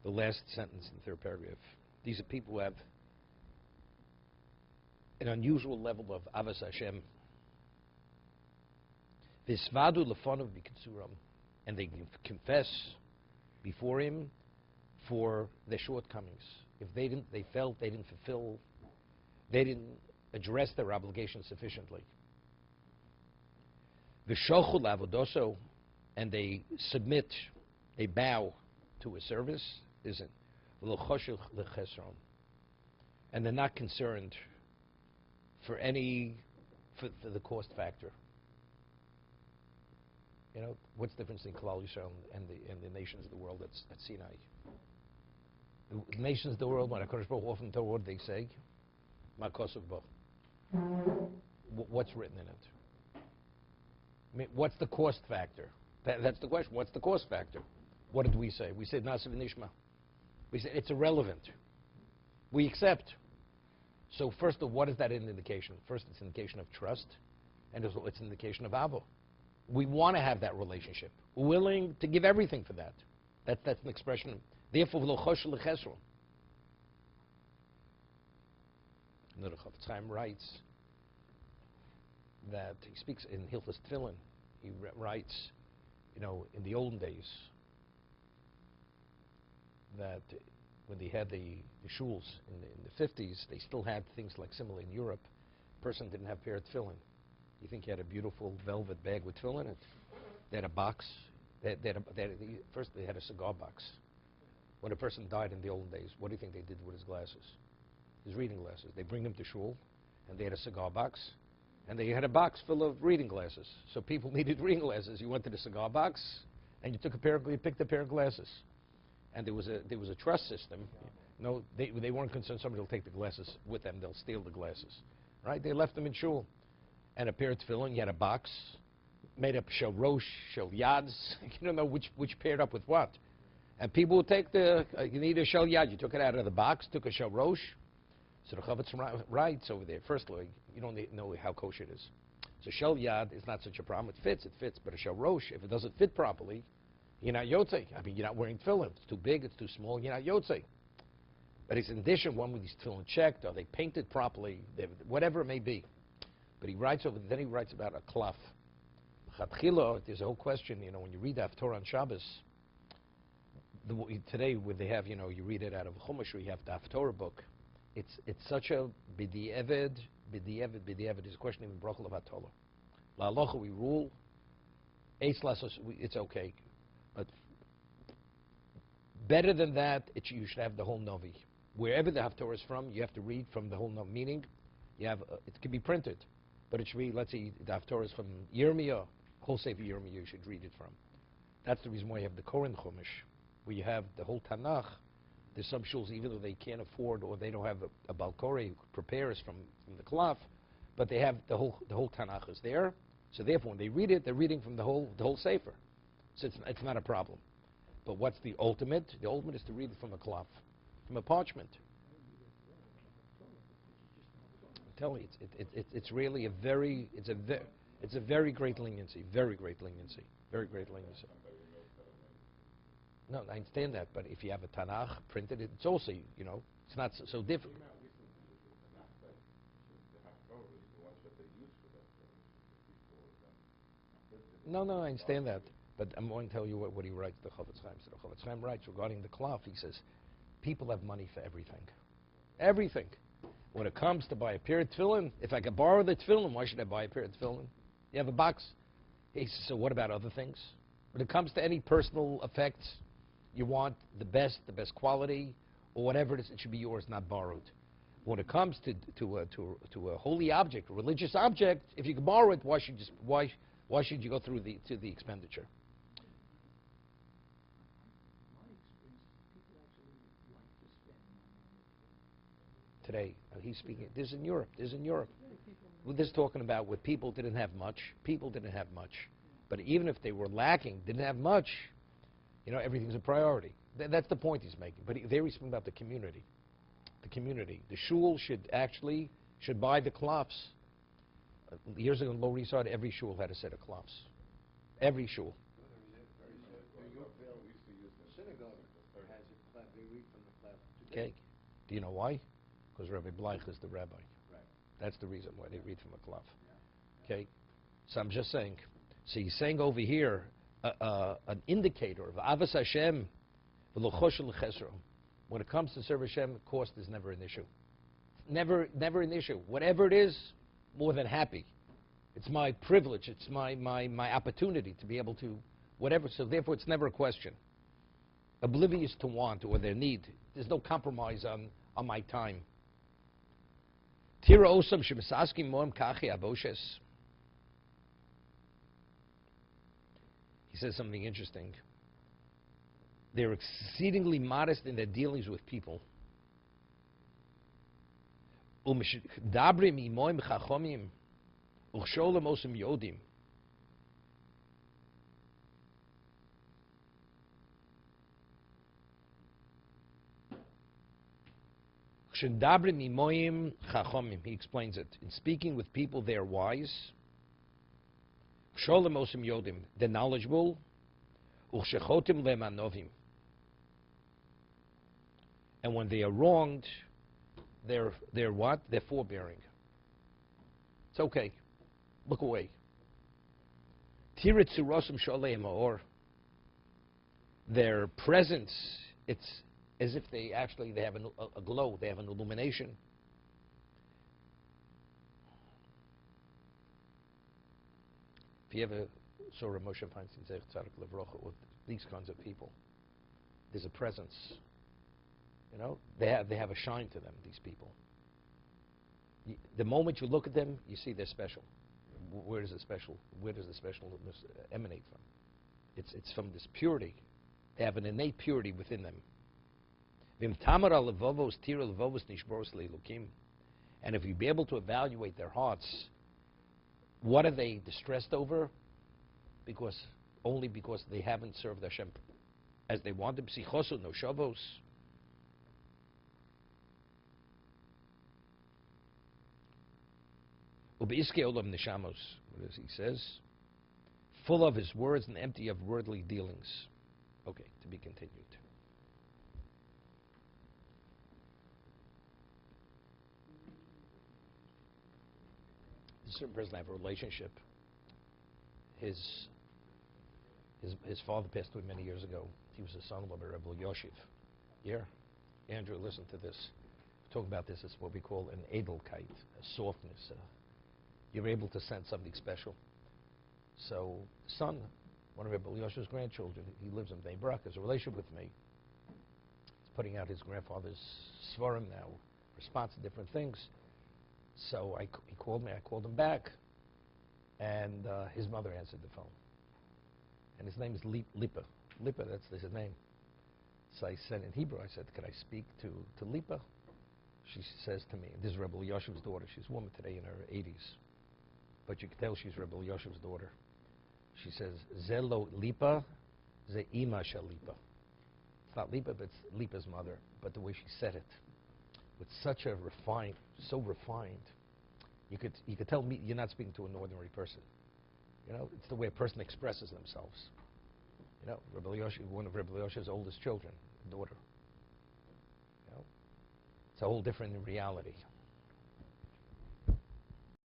the last sentence in the third paragraph. These are people who have an unusual level of avas Hashem. Visvadu lefonav b'kitzuram, and they confess before Him for their shortcomings. If they felt they didn't fulfill, they didn't address their obligations sufficiently. V'shochu la'avodoso, and they submit, they bow to a service, isn't v'lo l'chesron, and they're not concerned for the cost factor. You know, what's the difference in Klal Yisrael and the nations of the world at Sinai? The nations of the world, when HaKadosh Baruch Hu often told, what do they say? Ma kosov bo. What's written in it? I mean, what's the cost factor? That's the question. What's the cost factor? What did we say? We said Nasiv Nishma. We said it's irrelevant. We accept. So first of all, what is that an indication? First, it's an indication of trust, and it's an indication of avo. We want to have that relationship. We're willing to give everything for that. That's an expression. Therefore, the Chovot HaLevavos writes that he speaks in Hilchos Tefillin. He writes, you know, in the olden days, that when they had the shuls in the 50s, they still had things like similar in Europe. A person didn't have a pair of tefillin. You think you had a beautiful velvet bag with tefillin in it? They had a box. First, they had a cigar box. When a person died in the olden days, what do you think they did with his glasses? His reading glasses. They bring them to shul, and they had a cigar box, and they had a box full of reading glasses. So people needed reading glasses. You went to the cigar box, and you picked a pair of glasses. And there was a trust system. No, they weren't concerned somebody will take the glasses with them. They'll steal the glasses, right? They left them in shul. And a pair of tefillin, you had a box made up shel rosh, shel yads. You don't know which paired up with what. And people would take you need a shel yad. You took it out of the box, took a shel rosh. So the Chovot writes over there. First of all, you don't know how kosher it is. So shel yad is not such a problem. It fits. But a shel rosh, if it doesn't fit properly, you're not yotzei. I mean, you're not wearing tefillin. It's too big, it's too small, you're not yotzei. But it's in addition, one with these tefillin checked, are they painted properly, whatever it may be. But he writes then he writes about a klaf. There's a whole question, you know, when you read the Haftorah on Shabbos, today where they have, you know, you read it out of Chumash, or you have the Haftorah book, it's such a b'di'eved, is a question in Brachol of Hatola. La'alocha, we rule, it's okay. But better than that, you should have the whole Novi. Wherever the Haftorah is from, you have to read from the whole Novi. Meaning, it can be printed, but it should be, let's say, the Haftorah is from Yirmiyah, whole Sefer Yirmiyah you should read it from. That's the reason why you have the Koren Chumash, where you have the whole Tanakh. There's some shuls, even though they can't afford or they don't have a Balkori who prepares from the Klaf, but they have the whole Tanakh is there. So therefore, when they read it, they're reading from the whole Sefer. So it's not a problem. But what's the ultimate? The ultimate is to read it from a cloth, from a parchment. I'm telling you, it's really it's a very great leniency, very great leniency. No, I understand that, but if you have a Tanakh printed, it's also, you know, it's not so difficult. No, I understand that. But I'm going to tell you what he writes, the Chovot HaLevavos. So the Chovot HaLevavos writes regarding the cloth, he says, people have money for everything. Everything. When it comes to buy a pair of tefillin, if I could borrow the tefillin, why should I buy a pair of tefillin? You have a box. He says, so what about other things? When it comes to any personal effects, you want the best quality, or whatever it is, it should be yours, not borrowed. When it comes to a holy object, a religious object, if you can borrow it, why should you go through the expenditure? Today, he's speaking. This is in Europe. Well, this is talking about what people didn't have much. But even if they were lacking, didn't have much, you know, everything's a priority. That's the point he's making. But there he's speaking about the community. The shul should buy the cloths. Years ago in Lower East Side, every shul had a set of cloths. Every shul. Or has a clef. They read from the clef today. Okay. Do you know why? Because Rabbi Bleich is the rabbi. Right. That's the reason why they read from a clef. Yeah. Okay. So I'm just saying. So he's saying over here an indicator of Avas Hashem, when it comes to serve Hashem, cost is never an issue. Never an issue. Whatever it is, more than happy. It's my privilege. It's my opportunity to be able to whatever. So therefore, it's never a question. Oblivious to want or their need. There's no compromise on my time. Tira osam shemisaskim moem kachi aboshes. He says something interesting. They're exceedingly modest in their dealings with people. Dabrim imoim chachomim uchsholem osam yodim. He explains it. In speaking with people, they are wise. They're knowledgeable. And when they are wronged, they're what? They're forbearing. It's okay. Look away. Their presence, it's as if they have a glow, they have an illumination. If you ever saw Moshe Feinstein Zeich Tzadik Levrocha with these kinds of people, there's a presence. You know, they have a shine to them, these people. The moment you look at them, you see they're special. Where does the specialness emanate from? It's from this purity. They have an innate purity within them. And if you be able to evaluate their hearts, what are they distressed over? Only because they haven't served Hashem as they wanted. Psichosu no Shavos. Ubeiske olam neshamos, what he says, full of his words and empty of worldly dealings. Okay, to be continued. A certain person I have a relationship. His father passed away many years ago. He was the son of a Rebbe Yoshev. Yeah, Andrew, listen to this. We talk about this. It's what we call an edelkeit, a softness. You're able to sense something special. So, son, one of Rebbe Yoshev's grandchildren, he lives in Bnei Brak, has a relationship with me. He's putting out his grandfather's svarim now, response to different things. So he called me, I called him back, and his mother answered the phone. And his name is Lipa. Lipa, that's his name. So I said in Hebrew, I said, could I speak to Lipa? She says to me, this is Rebbe Yoshev's daughter. She's a woman today in her 80s. But you can tell she's Rebbe Yoshev's daughter. She says, Zelo Lipa, Ze Ima Shel Lipa. It's not Lipa, but it's Lipa's mother. But the way she said it, with such a so refined, you could tell me you're not speaking to an ordinary person. You know, it's the way a person expresses themselves. You know, Rebbe Yoshev, one of Rebbe Yoshev's oldest children, daughter. You know, it's a whole different reality.